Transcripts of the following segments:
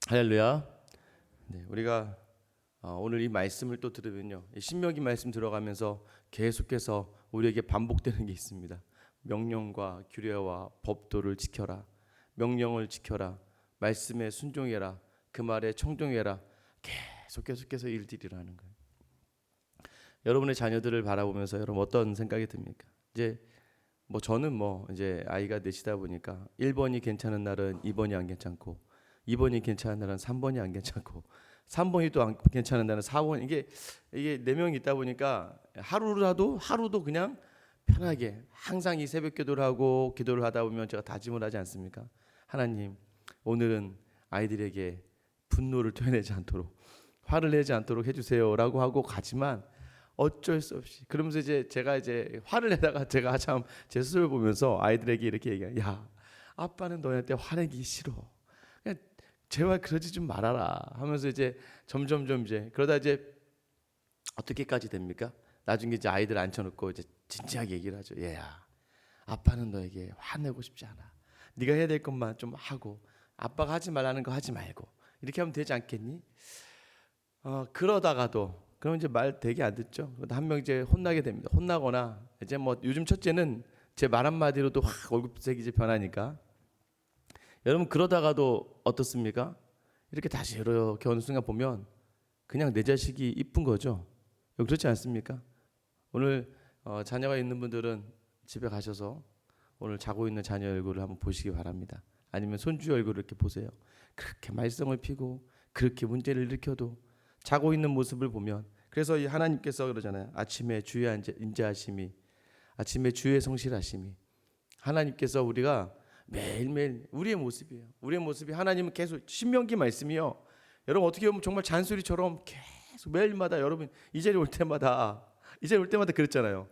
할렐루야. 네, 우리가 오늘 이 말씀을 또 들으면요, 이 신명기 말씀 들어가면서 계속해서 우리에게 반복되는 게 있습니다. 명령과 규례와 법도를 지켜라. 명령을 지켜라. 말씀에 순종해라. 그 말에 청종해라. 계속해서 일들이라는 거예요. 여러분의 자녀들을 바라보면서 여러분 어떤 생각이 듭니까? 이제 저는 이제 아이가 넷이다 보니까 1번이 괜찮은 날은 2번이 안 괜찮고 2번이 괜찮은 날은 3번이 안 괜찮고 3번이 또 안 괜찮은 날은 4번, 이게 네 명이 있다 보니까 하루도 그냥 편하게 항상 이 새벽 기도를 하고 기도를 하다 보면 제가 다짐을 하지 않습니까? 하나님, 오늘은 아이들에게 분노를 토해내지 않도록, 화를 내지 않도록 해주세요라고 하고 가지만 어쩔 수 없이 그러면서 이제 제가 화를 내다가 제가 참 제 스스로 보면서 아이들에게 이렇게 얘기해요. 야, 아빠는 너한테 화내기 싫어. 그냥 제발 그러지 좀 말아라 하면서 이제 점점점 이제 그러다 이제 어떻게까지 됩니까? 나중에 이제 아이들 앉혀놓고 이제 진지하게 얘기를 하죠. 얘야, 아빠는 너에게 화내고 싶지 않아. 네가 해야 될 것만 좀 하고 아빠가 하지 말라는 거 하지 말고 이렇게 하면 되지 않겠니? 그러다가도 그럼 이제 말 되게 안 듣죠. 그러다 한 명 이제 혼나게 됩니다. 혼나거나 이제 요즘 첫째는 제 말 한마디로도 확 얼굴색이 이제 변하니까 여러분 그러다가도 어떻습니까? 이렇게 다시 이렇게 어느 순간 보면 그냥 내 자식이 이쁜 거죠. 그렇지 않습니까? 오늘 자녀가 있는 분들은 집에 가셔서 오늘 자고 있는 자녀 얼굴을 한번 보시기 바랍니다. 아니면 손주 얼굴을 이렇게 보세요. 그렇게 말썽을 피고 그렇게 문제를 일으켜도 자고 있는 모습을 보면, 그래서 이 하나님께서 그러잖아요. 아침에 주의 인자하심이, 아침에 주의 성실하심이. 하나님께서 우리가 매일매일 우리의 모습이에요. 우리의 모습이 하나님은 계속 신명기 말씀이요. 여러분 어떻게 보면 정말 잔소리처럼 계속 매일마다 여러분 이 자리에 올 때마다 그랬잖아요.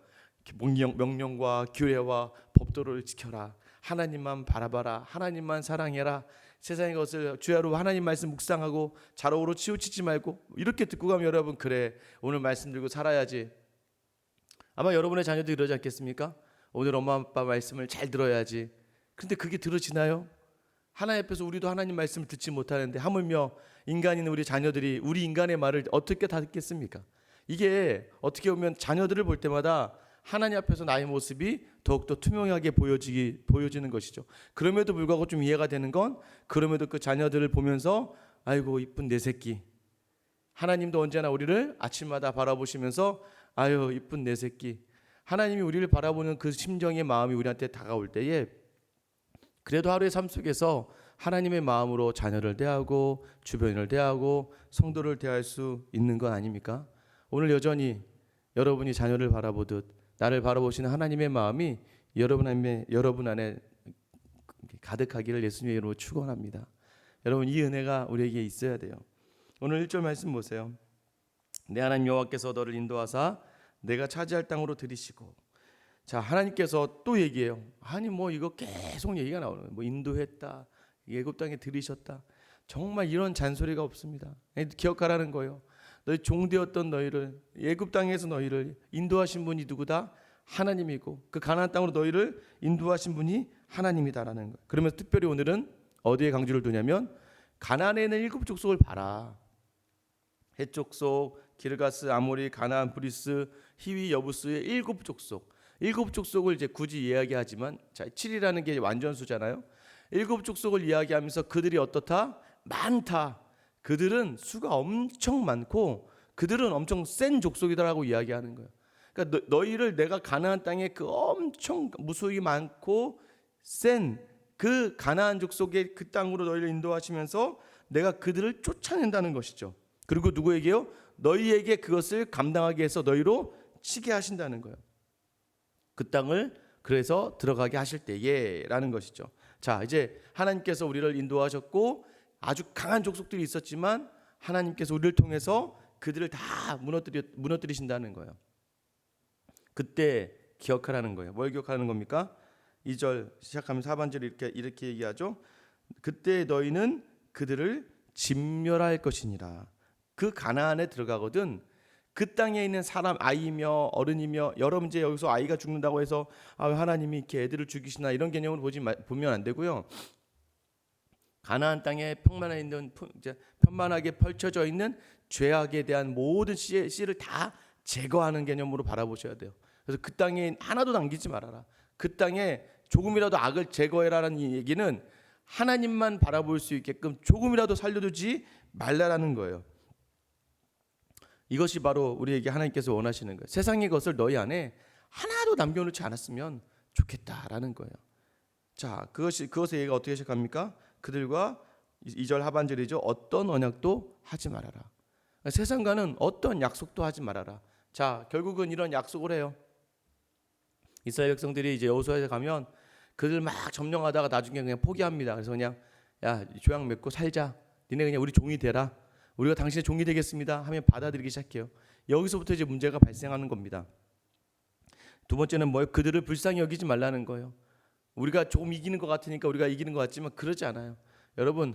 명령과 규례와 법도를 지켜라. 하나님만 바라봐라. 하나님만 사랑해라. 세상의 것을 주야로 하나님 말씀 묵상하고 좌로우로 치우치지 말고 이렇게 듣고 가면 여러분 그래 오늘 말씀 들고 살아야지. 아마 여러분의 자녀도 이러지 않겠습니까? 오늘 엄마 아빠 말씀을 잘 들어야지. 근데 그게 들어지나요? 하나님 앞에서 우리도 하나님 말씀을 듣지 못하는데 하물며 인간인 우리 자녀들이 우리 인간의 말을 어떻게 다 듣겠습니까? 이게 어떻게 보면 자녀들을 볼 때마다 하나님 앞에서 나의 모습이 더욱더 투명하게 보여지는 것이죠. 그럼에도 불구하고 좀 이해가 되는 건 그럼에도 그 자녀들을 보면서 아이고 이쁜 내 새끼. 하나님도 언제나 우리를 아침마다 바라보시면서 아유 이쁜 내 새끼. 하나님이 우리를 바라보는 그 심정의 마음이 우리한테 다가올 때에 그래도 하루의 삶 속에서 하나님의 마음으로 자녀를 대하고 주변을 대하고 성도를 대할 수 있는 건 아닙니까? 오늘 여전히 여러분이 자녀를 바라보듯 나를 바라보시는 하나님의 마음이 여러분 안에 가득하기를 예수님의 이름으로 축원합니다. 여러분 이 은혜가 우리에게 있어야 돼요. 오늘 1절 말씀 보세요. 내 하나님 여호와께서 너를 인도하사 내가 차지할 땅으로 들이시고. 자, 하나님께서 또 얘기해요. 아니 이거 계속 얘기가 나오는 거예요. 인도했다, 애굽 땅에 들이셨다. 정말 이런 잔소리가 없습니다. 기억하라는 거예요. 너희 종되었던 너희를 애굽 땅에서 너희를 인도하신 분이 누구다? 하나님이고 그 가나안 땅으로 너희를 인도하신 분이 하나님이다라는 거예요. 그러면서 특별히 오늘은 어디에 강조를 두냐면 가나안에 있는 7 족속을 봐라. 헷 족속, 기르가스, 아모리, 가나안, 브리스, 히위, 여부스의 7 족속. 7 족속을 이제 굳이 이야기하지만 자, 7이라는 게 완전수잖아요. 7 족속을 이야기하면서 그들이 어떻다? 많다. 그들은 수가 엄청 많고 그들은 엄청 센 족속이다라고 이야기하는 거예요. 그러니까 너희를 내가 가나안 땅에 그 엄청 무수히 많고 센 그 가나안 족속의 그 땅으로 너희를 인도하시면서 내가 그들을 쫓아낸다는 것이죠. 그리고 누구에게요? 너희에게 그것을 감당하게 해서 너희로 치게 하신다는 거예요. 그 땅을 그래서 들어가게 하실 때에라는 것이죠. 자, 이제 하나님께서 우리를 인도하셨고 아주 강한 족속들이 있었지만 하나님께서 우리를 통해서 그들을 다 무너뜨리신다는 거예요. 그때 기억하라는 거예요. 뭘 기억하는 겁니까? 2절 시작하면 하반절에 이렇게 얘기하죠. 그때 너희는 그들을 진멸할 것이니라. 그 가나안에 들어가거든 그 땅에 있는 사람, 아이며 어른이며 여러분 이제 여기서 아이가 죽는다고 해서 하나님이 이렇게 애들을 죽이시나 이런 개념으로 보면 안 되고요. 가나안 땅에 편만하게 펼쳐져 있는 죄악에 대한 모든 씨를 다 제거하는 개념으로 바라보셔야 돼요. 그래서 그 땅에 하나도 남기지 말아라. 그 땅에 조금이라도 악을 제거해라라는 이 얘기는 하나님만 바라볼 수 있게끔 조금이라도 살려두지 말라라는 거예요. 이것이 바로 우리에게 하나님께서 원하시는 거예요. 세상의 것을 너희 안에 하나도 남겨놓지 않았으면 좋겠다라는 거예요. 자, 그것의 얘기가 어떻게 시작합니까? 그들과 2절 하반절이죠. 어떤 언약도 하지 말아라. 세상과는 어떤 약속도 하지 말아라. 자, 결국은 이런 약속을 해요. 이스라엘 백성들이 이제 여호수아에 가면 그들 막 점령하다가 나중에 그냥 포기합니다. 그래서 그냥 야, 조약 맺고 살자. 니네 그냥 우리 종이 되라. 우리가 당신의 종이 되겠습니다 하면 받아들이기 시작해요. 여기서부터 이제 문제가 발생하는 겁니다. 두 번째는 뭐예요? 그들을 불쌍히 여기지 말라는 거예요. 우리가 조금 이기는 것 같으니까 우리가 이기는 것 같지만 그러지 않아요. 여러분,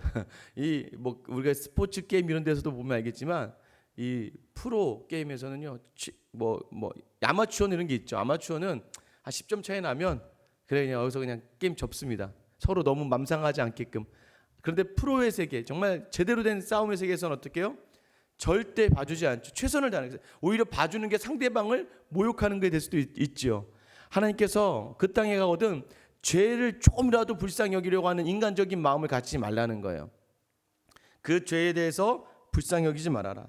이 뭐 우리가 스포츠 게임 이런 데서도 보면 알겠지만 이 프로 게임에서는요, 뭐 아마추어 이런 게 있죠. 아마추어는 한 10점 차이 나면 그래 그냥 여기서 그냥 게임 접습니다. 서로 너무 맘상하지 않게끔. 그런데 프로의 세계, 정말 제대로 된 싸움의 세계에서는 어떻게 해요? 절대 봐주지 않죠. 최선을 다하는 거예요. 오히려 봐주는 게 상대방을 모욕하는 게 될 수도 있지요. 하나님께서 그 땅에 가거든 죄를 조금이라도 불쌍히 여기려고 하는 인간적인 마음을 갖지 말라는 거예요. 그 죄에 대해서 불쌍히 여기지 말아라.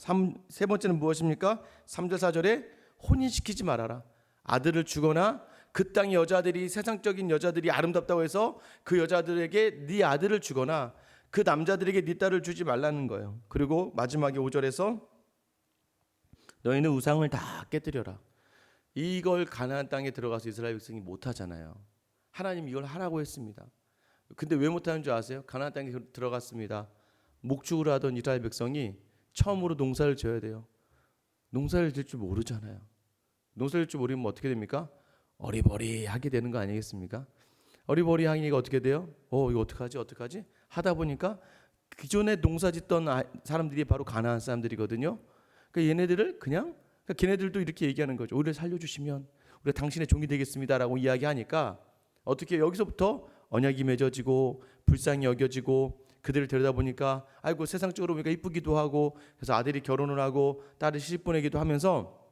세 번째는 무엇입니까? 3절 4절에 혼인시키지 말아라. 아들을 주거나 그 땅의 여자들이 세상적인 여자들이 아름답다고 해서 그 여자들에게 네 아들을 주거나 그 남자들에게 네 딸을 주지 말라는 거예요. 그리고 마지막에 5절에서 너희는 우상을 다 깨뜨려라. 이걸 가나안 땅에 들어가서 이스라엘 백성이 못하잖아요. 하나님 이걸 하라고 했습니다. 근데 왜 못하는 줄 아세요? 가나안 땅에 들어갔습니다. 목축을 하던 이스라엘 백성이 처음으로 농사를 지어야 돼요. 농사를 지을 줄 모르잖아요. 농사를 지을 줄 모르면 어떻게 됩니까? 어리버리하게 되는 거 아니겠습니까? 어리버리하니까 어떻게 돼요? 이거 어떡하지? 하다 보니까 기존에 농사 짓던 사람들이 바로 가나안 사람들이거든요. 그러니까 얘네들을 그러니까 걔네들도 이렇게 얘기하는 거죠. 우리를 살려주시면 우리가 당신의 종이 되겠습니다라고 이야기하니까 어떻게 여기서부터 언약이 맺어지고 불쌍히 여겨지고 그들을 들여다보니까 아이고 세상적으로 보니까 이쁘기도 하고 그래서 아들이 결혼을 하고 딸을 시집 보내기도 하면서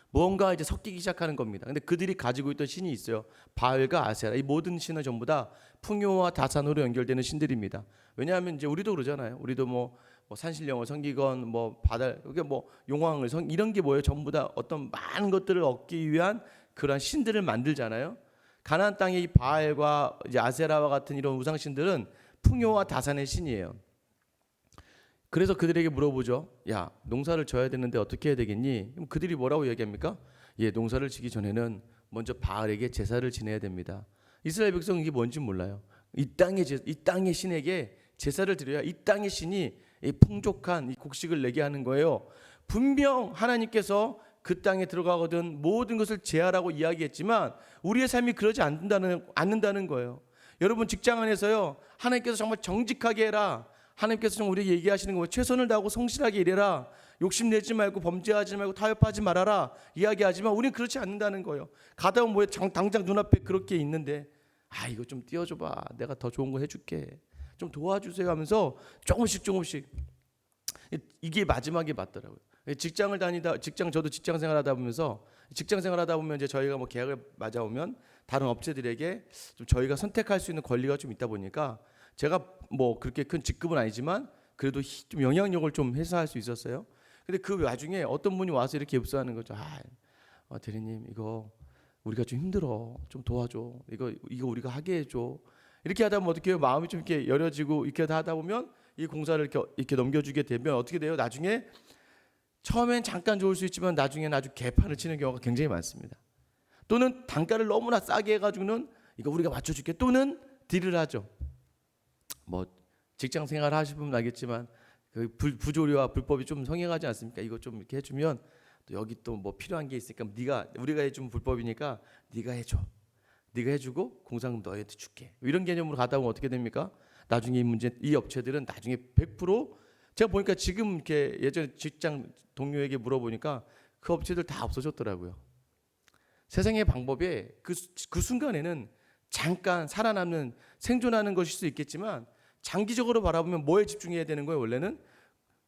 뭔가 이제 섞이기 시작하는 겁니다. 근데 그들이 가지고 있던 신이 있어요. 바알과 아세라. 이 모든 신은 전부 다 풍요와 다산으로 연결되는 신들입니다. 왜냐하면 이제 우리도 그러잖아요. 우리도 뭐 산신령을 섬기건 뭐 바다 이게 뭐 용왕을 이런 게 뭐예요? 전부 다 어떤 많은 것들을 얻기 위한 그런 신들을 만들잖아요. 가나안 땅의 이 바알과 이제 아세라와 같은 이런 우상 신들은 풍요와 다산의 신이에요. 그래서 그들에게 물어보죠. 야, 농사를 져야 되는데 어떻게 해야 되겠니? 그럼 그들이 뭐라고 얘기합니까? 예, 농사를 지기 전에는 먼저 바알에게 제사를 지내야 됩니다. 이스라엘 백성은 이게 뭔지 몰라요. 이 땅의 신에게 제사를 드려야 이 땅의 신이 이 풍족한 이 곡식을 내게 하는 거예요. 분명 하나님께서 그 땅에 들어가거든 모든 것을 제하라고 이야기했지만 우리의 삶이 그러지 않는다는 거예요. 여러분 직장 안에서요. 하나님께서 정말 정직하게 해라. 하나님께서 정말 우리에게 얘기하시는 거예요. 최선을 다하고 성실하게 일해라. 욕심내지 말고 범죄하지 말고 타협하지 말아라. 이야기하지만 우리는 그렇지 않는다는 거예요. 가다 보면 당장 눈앞에 그렇게 있는데 이거 좀 띄워줘봐. 내가 더 좋은 거 해줄게. 좀 도와주세요 하면서 조금씩 이게 마지막에 맞더라고요. 저도 직장 생활하다 보면 이제 저희가 뭐 계약을 맞아오면 다른 업체들에게 좀 저희가 선택할 수 있는 권리가 좀 있다 보니까 제가 뭐 그렇게 큰 직급은 아니지만 그래도 좀 영향력을 좀 행사할 수 있었어요. 근데 그 와중에 어떤 분이 와서 이렇게 엽서하는 거죠. 대리님 이거 우리가 좀 힘들어. 좀 도와줘. 이거 우리가 하게 해줘. 이렇게 하다 보면 어떻게 해요? 마음이 좀 이렇게 열어지고 이렇게 하다 보면 이 공사를 이렇게 넘겨주게 되면 어떻게 돼요? 나중에 처음엔 잠깐 좋을 수 있지만 나중에는 아주 개판을 치는 경우가 굉장히 많습니다. 또는 단가를 너무나 싸게 해가지고는 이거 우리가 맞춰줄게. 또는 딜을 하죠. 뭐 직장 생활 하시는 분은 알겠지만 그 부조리와 불법이 좀 성행하지 않습니까? 이거 좀 이렇게 해주면 또 여기 또 뭐 필요한 게 있으니까 우리가 해주면 불법이니까 네가 해줘. 네가 해주고 공상금 너희한테 줄게. 이런 개념으로 가다 보면 어떻게 됩니까? 나중에 이 업체들은 나중에 100% 제가 보니까 지금 이렇게 예전에 직장 동료에게 물어보니까 그 업체들 다 없어졌더라고요. 세상의 방법에 그 순간에는 잠깐 살아남는 생존하는 것일 수 있겠지만 장기적으로 바라보면 뭐에 집중해야 되는 거예요? 원래는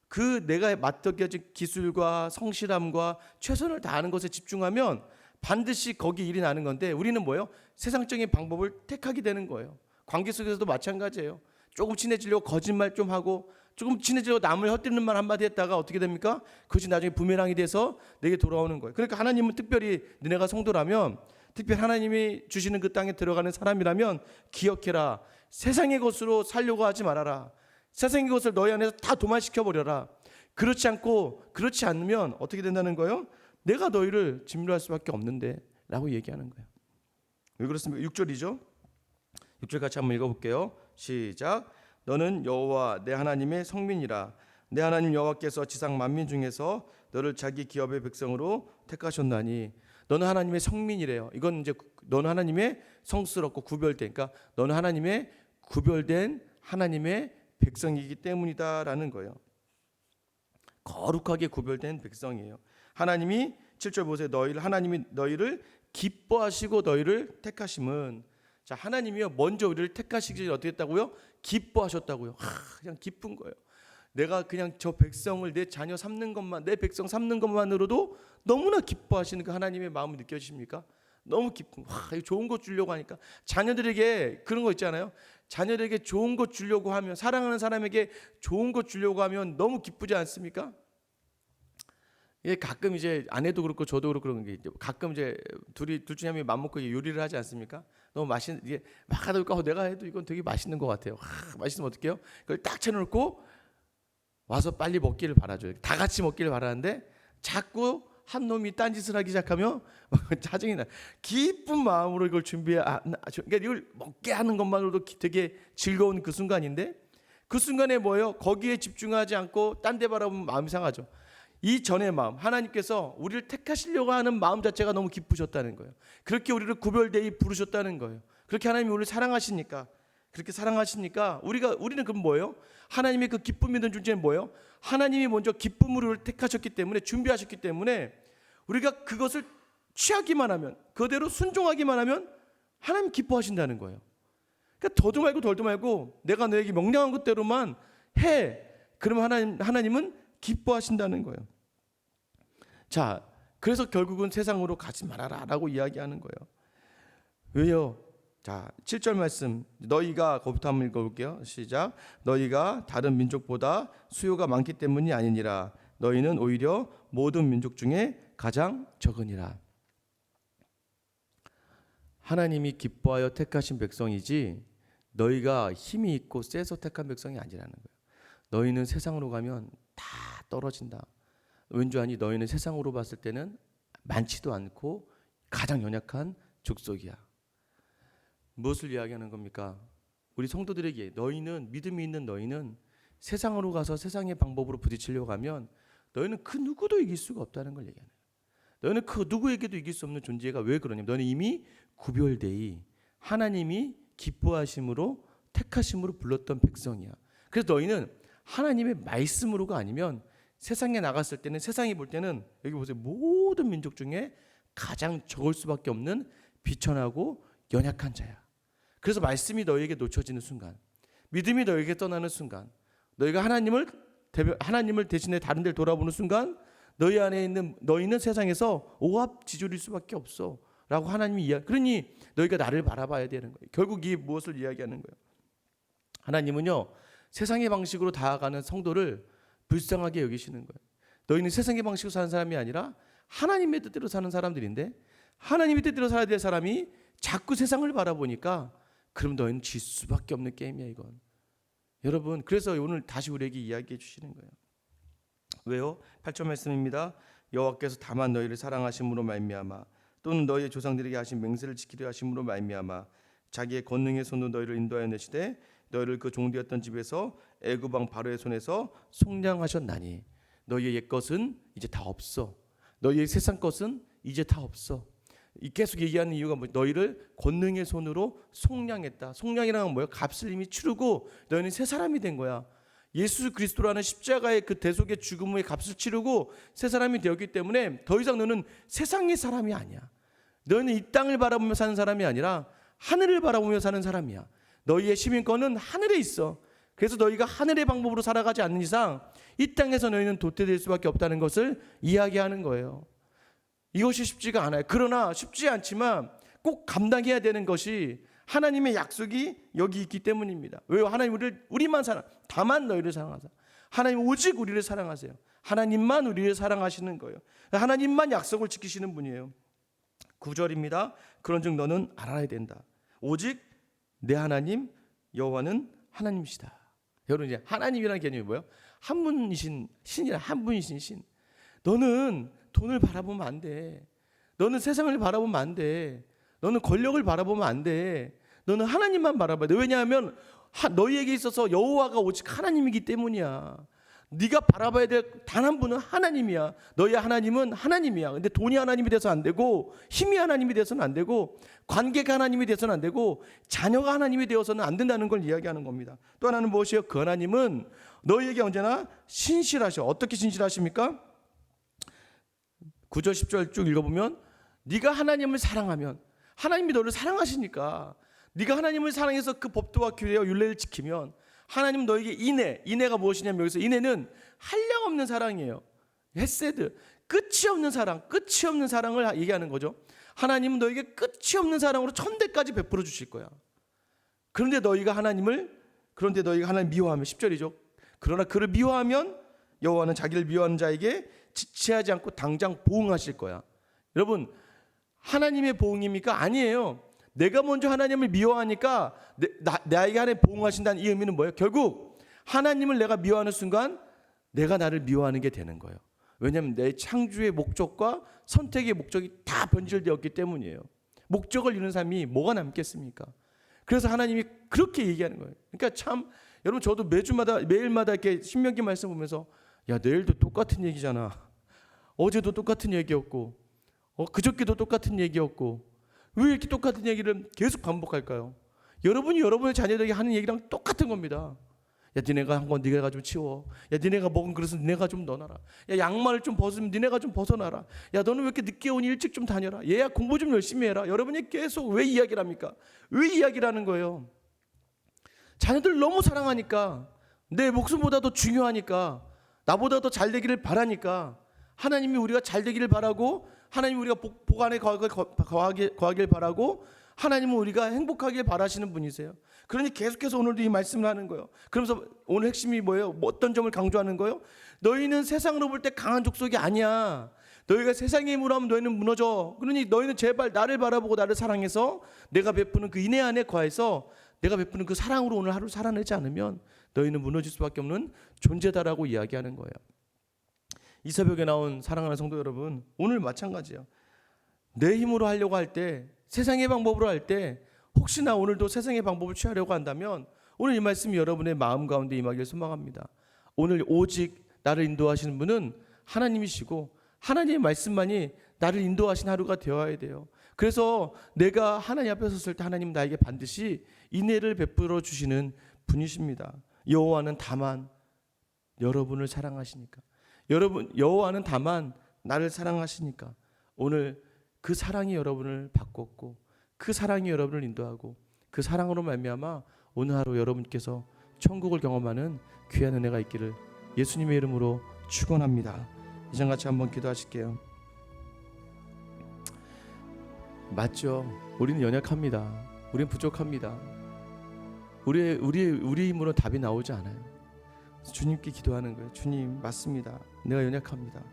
그 내가 맡겨진 기술과 성실함과 최선을 다하는 것에 집중하면 반드시 거기 일이 나는 건데, 우리는 뭐예요? 세상적인 방법을 택하게 되는 거예요. 관계 속에서도 마찬가지예요. 조금 친해지려고 거짓말 좀 하고, 조금 친해지려고 남을 헛되는 말 한마디 했다가 어떻게 됩니까? 그것이 나중에 부메랑이 돼서 내게 돌아오는 거예요. 그러니까 하나님은 특별히 너네가 성도라면, 특별히 하나님이 주시는 그 땅에 들어가는 사람이라면 기억해라. 세상의 것으로 살려고 하지 말아라. 세상의 것을 너희 안에서 다 도말시켜버려라. 그렇지 않으면 어떻게 된다는 거예요? 내가 너희를 진멸할 수밖에 없는데 라고 얘기하는 거예요. 왜 그렇습니까? 6절이죠. 6절 같이 한번 읽어볼게요. 시작. 너는 여호와 내 하나님의 성민이라. 내 하나님 여호와께서 지상 만민 중에서 너를 자기 기업의 백성으로 택하셨나니. 너는 하나님의 성민이래요. 이건 이제 너는 하나님의 성스럽고 구별된, 그러니까 너는 하나님의 구별된 하나님의 백성이기 때문이다라는 거예요. 거룩하게 구별된 백성이에요. 하나님이 7절 보세요. 하나님이 너희를 기뻐하시고 너희를 택하심은, 자, 하나님이요 먼저 우리를 택하시기 전에 어떻게 했다고요? 기뻐하셨다고요. 그냥 기쁜 거예요. 내가 그냥 저 백성을 내 자녀 삼는 것만, 내 백성 삼는 것만으로도 너무나 기뻐하시는 그 하나님의 마음이 느껴지십니까? 너무 기쁜, 좋은 것 주려고 하니까. 자녀들에게 그런 거 있잖아요. 자녀들에게 좋은 것 주려고 하면, 사랑하는 사람에게 좋은 것 주려고 하면 너무 기쁘지 않습니까? 예, 가끔 이제 아내도 그렇고 저도 그렇고 그런 게 가끔 이제 둘 중에 한 명이 맘먹고 요리를 하지 않습니까? 너무 이게 막 하다 보니까 내가 해도 이건 되게 맛있는 것 같아요. 맛있으면 어떡해요? 그걸 딱 쳐놓고 와서 빨리 먹기를 바라죠. 다 같이 먹기를 바라는데 자꾸 한 놈이 딴짓을 하기 시작하면 짜증이 나. 기쁜 마음으로 이걸 그러니까 이걸 먹게 하는 것만으로도 되게 즐거운 그 순간인데, 그 순간에 뭐예요? 거기에 집중하지 않고 딴 데 바라보면 마음이 상하죠. 이 전의 마음, 하나님께서 우리를 택하시려고 하는 마음 자체가 너무 기쁘셨다는 거예요. 그렇게 우리를 구별되이 부르셨다는 거예요. 그렇게 하나님이 우리를 사랑하시니까, 그렇게 사랑하시니까 우리는 그럼 뭐예요? 하나님의 그 기쁨 믿는 존재는 뭐예요? 하나님이 먼저 기쁨으로 우리를 택하셨기 때문에, 준비하셨기 때문에 우리가 그것을 취하기만 하면, 그대로 순종하기만 하면 하나님 기뻐하신다는 거예요. 그러니까 더도 말고 덜도 말고 내가 너에게 명령한 것대로만 해. 그러면 하나님은 기뻐하신다는 거예요. 자, 그래서 결국은 세상으로 가지 말아라 라고 이야기하는 거예요. 왜요? 자, 7절 말씀, 너희가, 거기부터 한번 읽어볼게요. 시작. 너희가 다른 민족보다 수요가 많기 때문이 아니니라. 너희는 오히려 모든 민족 중에 가장 적으니라. 하나님이 기뻐하여 택하신 백성이지 너희가 힘이 있고 세서 택한 백성이 아니라는 거예요. 너희는 세상으로 가면 다 떨어진다. 왠지 아니, 너희는 세상으로 봤을 때는 많지도 않고 가장 연약한 족속이야. 무엇을 이야기하는 겁니까? 우리 성도들에게 너희는, 믿음이 있는 너희는 세상으로 가서 세상의 방법으로 부딪히려고 하면 너희는 그 누구도 이길 수가 없다는 걸 얘기하는 거예요. 너희는 그 누구에게도 이길 수 없는 존재가 왜 그러냐면 너희는 이미 구별되이 하나님이 기뻐하심으로 택하심으로 불렀던 백성이야. 그래서 너희는 하나님의 말씀으로가 아니면 세상에 나갔을 때는, 세상이 볼 때는 여기 보세요, 모든 민족 중에 가장 적을 수밖에 없는 비천하고 연약한 자야. 그래서 말씀이 너희에게 놓쳐지는 순간, 믿음이 너희에게 떠나는 순간, 너희가 하나님을 대신해 다른 데를 돌아보는 순간 너희 안에 있는 너희는 세상에서 오합지졸일 수밖에 없어 라고 하나님이 그러니 너희가 나를 바라봐야 되는 거예요. 결국 이 무엇을 이야기하는 거예요? 하나님은요 세상의 방식으로 다가가는 성도를 불쌍하게 여기시는 거예요. 너희는 세상의 방식으로 사는 사람이 아니라 하나님의 뜻대로 사는 사람들인데, 하나님의 뜻대로 살아야 될 사람이 자꾸 세상을 바라보니까 그럼 너희는 질 수밖에 없는 게임이야 이건. 여러분, 그래서 오늘 다시 우리에게 이야기해 주시는 거예요. 왜요? 8절 말씀입니다. 여호와께서 다만 너희를 사랑하심으로 말미암아 또는 너희의 조상들에게 하신 맹세를 지키려 하심으로 말미암아 자기의 권능의 손으로 너희를 인도하여 내시되 너희를 그 종되었던 집에서 애굽 왕 바로의 손에서 속량하셨나니. 너희의 옛 것은 이제 다 없어. 너희의 세상 것은 이제 다 없어. 계속 얘기하는 이유가 뭐예요? 너희를 권능의 손으로 속량했다. 속량이라는 건 뭐예요? 값을 이미 치르고 너희는 새 사람이 된 거야. 예수 그리스도라는 십자가의 그 대속의 죽음의 값을 치르고 새 사람이 되었기 때문에 더 이상 너는 세상의 사람이 아니야. 너는 이 땅을 바라보며 사는 사람이 아니라 하늘을 바라보며 사는 사람이야. 너희의 시민권은 하늘에 있어. 그래서 너희가 하늘의 방법으로 살아가지 않는 이상 이 땅에서 너희는 도태될 수밖에 없다는 것을 이야기하는 거예요. 이것이 쉽지가 않아요. 그러나 쉽지 않지만 꼭 감당해야 되는 것이 하나님의 약속이 여기 있기 때문입니다. 왜요? 하나님 우리만 다만 너희를 사랑하사. 하나님 오직 우리를 사랑하세요. 하나님만 우리를 사랑하시는 거예요. 하나님만 약속을 지키시는 분이에요. 9절입니다. 그런즉 너는 알아야 된다. 오직 내 하나님 여호와는 하나님이시다. 여러분, 이제 하나님이라는 개념이 뭐예요? 한 분이신 신이라, 한 분이신 신. 너는 돈을 바라보면 안 돼. 너는 세상을 바라보면 안 돼. 너는 권력을 바라보면 안 돼. 너는 하나님만 바라봐야 돼. 왜냐하면 너희에게 있어서 여호와가 오직 하나님이기 때문이야. 네가 바라봐야 될 단 한 분은 하나님이야. 너희의 하나님은 하나님이야. 근데 돈이 하나님이 돼서 안 되고, 힘이 하나님이 돼서는 안 되고, 관계가 하나님이 돼서는 안 되고, 자녀가 하나님이 되어서는 안 된다는 걸 이야기하는 겁니다. 또 하나는 무엇이에요? 그 하나님은 너희에게 언제나 신실하셔. 어떻게 신실하십니까? 9절 10절 쭉 읽어보면 네가 하나님을 사랑하면, 하나님이 너를 사랑하시니까 네가 하나님을 사랑해서 그 법도와 규례와 율례를 지키면 하나님 너에게 인애가 무엇이냐면, 여기서 인애는 한량없는 사랑이에요. 헤세드, 끝이 없는 사랑을 얘기하는 거죠. 하나님은 너에게 끝이 없는 사랑으로 천대까지 베풀어 주실 거야. 그런데 너희가 하나님을 미워하면, 10절이죠. 그러나 그를 미워하면 여호와는 자기를 미워하는 자에게 지체하지 않고 당장 보응하실 거야. 여러분, 하나님의 보응입니까? 아니에요. 내가 먼저 하나님을 미워하니까 나에게 하나님 보응하신다는 이 의미는 뭐예요? 결국 하나님을 내가 미워하는 순간 내가 나를 미워하는 게 되는 거예요. 왜냐하면 내 창조의 목적과 선택의 목적이 다 변질되었기 때문이에요. 목적을 이루는 삶이 뭐가 남겠습니까? 그래서 하나님이 그렇게 얘기하는 거예요. 그러니까 참 여러분, 저도 매일마다 이렇게 신명기 말씀 보면서, 야, 내일도 똑같은 얘기잖아. 어제도 똑같은 얘기였고, 그저께도 똑같은 얘기였고, 왜 이렇게 똑같은 얘기를 계속 반복할까요? 여러분이 여러분의 자녀들에게 하는 얘기랑 똑같은 겁니다. 야, 니네가 한 건 니네가 좀 치워. 야, 니네가 먹은 그릇은 니네가 좀 넣어놔라. 야, 양말을 좀 벗으면 니네가 좀 벗어놔라. 야, 너는 왜 이렇게 늦게 오니? 일찍 좀 다녀라. 얘야, 공부 좀 열심히 해라. 여러분이 계속 왜 이야기를 합니까? 왜 이야기를 하는 거예요? 자녀들 너무 사랑하니까, 내 목숨보다 더 중요하니까, 나보다 더 잘 되기를 바라니까, 하나님이 우리가 잘 되기를 바라고, 하나님이 우리가 복 안에 거하길 바라고, 하나님은 우리가 행복하길 바라시는 분이세요. 그러니 계속해서 오늘도 이 말씀을 하는 거예요. 그러면서 오늘 핵심이 뭐예요? 어떤 점을 강조하는 거예요? 너희는 세상으로 볼 때 강한 족속이 아니야. 너희가 세상의 힘으로 하면 너희는 무너져. 그러니 너희는 제발 나를 바라보고 나를 사랑해서 내가 베푸는 그 인애 안에 거해서 내가 베푸는 그 사랑으로 오늘 하루 살아내지 않으면 너희는 무너질 수밖에 없는 존재다라고 이야기하는 거예요. 이 새벽에 나온 사랑하는 성도 여러분, 오늘 마찬가지예요. 내 힘으로 하려고 할 때, 세상의 방법으로 할 때, 혹시나 오늘도 세상의 방법을 취하려고 한다면 오늘 이 말씀이 여러분의 마음 가운데 임하기를 소망합니다. 오늘 오직 나를 인도하시는 분은 하나님이시고, 하나님의 말씀만이 나를 인도하신 하루가 되어야 돼요. 그래서 내가 하나님 앞에 섰을 때 하나님 나에게 반드시 인애를 베풀어 주시는 분이십니다. 여호와는 다만 여러분을 사랑하시니까, 여호와는 다만 나를 사랑하시니까 오늘 그 사랑이 여러분을 바꿨고, 그 사랑이 여러분을 인도하고, 그 사랑으로 말미암아 오늘 하루 여러분께서 천국을 경험하는 귀한 은혜가 있기를 예수님의 이름으로 축원합니다. 이전 같이 한번 기도하실게요. 맞죠? 우리는 연약합니다. 우리는 부족합니다. 우리 힘으로 답이 나오지 않아요. 주님께 기도하는 거예요. 주님, 맞습니다. 내가 연약합니다.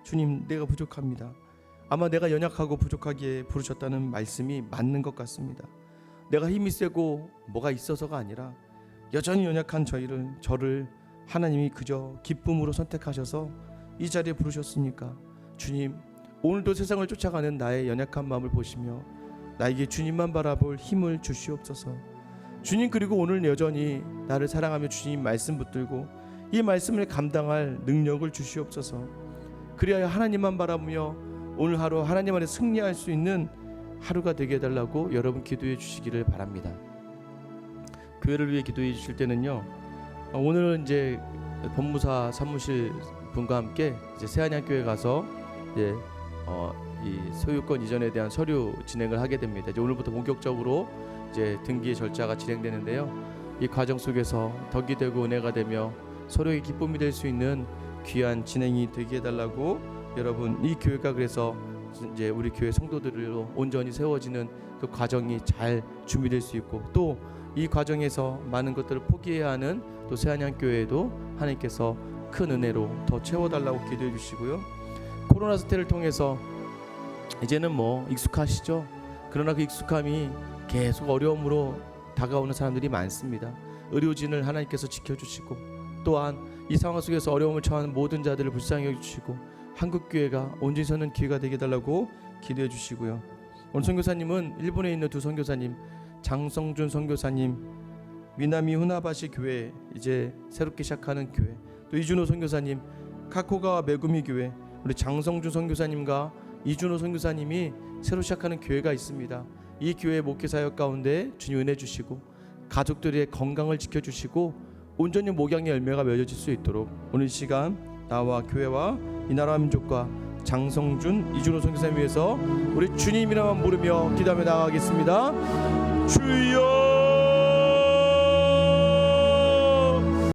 주님, 내가 부족합니다. 아마 내가 연약하고 부족하기에 부르셨다는 말씀이 맞는 것 같습니다. 내가 힘이 세고 뭐가 있어서가 아니라 여전히 연약한 저를 하나님이 그저 기쁨으로 선택하셔서 이 자리에 부르셨으니까, 주님, 오늘도 세상을 쫓아가는 나의 연약한 마음을 보시며 나에게 주님만 바라볼 힘을 주시옵소서. 주님, 그리고 오늘 여전히 나를 사랑하며 주님 말씀 붙들고 이 말씀을 감당할 능력을 주시옵소서. 그리하여 하나님만 바라보며 오늘 하루 하나님 안에 승리할 수 있는 하루가 되게 해달라고 여러분 기도해 주시기를 바랍니다. 교회를 위해 기도해 주실 때는요, 오늘은 이제 법무사 사무실 분과 함께 이제 새안양교회 가서 이제 이 소유권 이전에 대한 서류 진행을 하게 됩니다. 이제 오늘부터 본격적으로 이제 등기 절차가 진행되는데요. 이 과정 속에서 덕이 되고 은혜가 되며 서로의 기쁨이 될 수 있는 귀한 진행이 되게 해달라고, 여러분 이 교회가 그래서 이제 우리 교회 성도들로 온전히 세워지는 그 과정이 잘 준비될 수 있고, 또 이 과정에서 많은 것들을 포기해야 하는 또 새안양교회에도 하나님께서 큰 은혜로 더 채워달라고 기도해 주시고요. 코로나 사태를 통해서 이제는 뭐 익숙하시죠. 그러나 그 익숙함이 계속 어려움으로 다가오는 사람들이 많습니다. 의료진을 하나님께서 지켜주시고, 또한 이 상황 속에서 어려움을 처하는 모든 자들을 불쌍히 여겨주시고, 한국교회가 온전히 서는 기회가 되게 해달라고 기도해 주시고요. 오늘 선교사님은 일본에 있는 두 선교사님, 장성준 선교사님, 미나미 후나바시 교회 이제 새롭게 시작하는 교회, 또 이준호 선교사님 카코가와 메구미 교회, 우리 장성준 선교사님과 이준호 선교사님이 새로 시작하는 교회가 있습니다. 이 교회 목회 사역 가운데 주님 은혜 주시고 가족들의 건강을 지켜주시고 온전히 목양의 열매가 맺어질 수 있도록 오늘 이 시간 나와 교회와 이 나라와 민족과 장성준, 이준호 선교사님 위해서 우리 주님 이름만 부르며 기도하며 나가겠습니다. 주여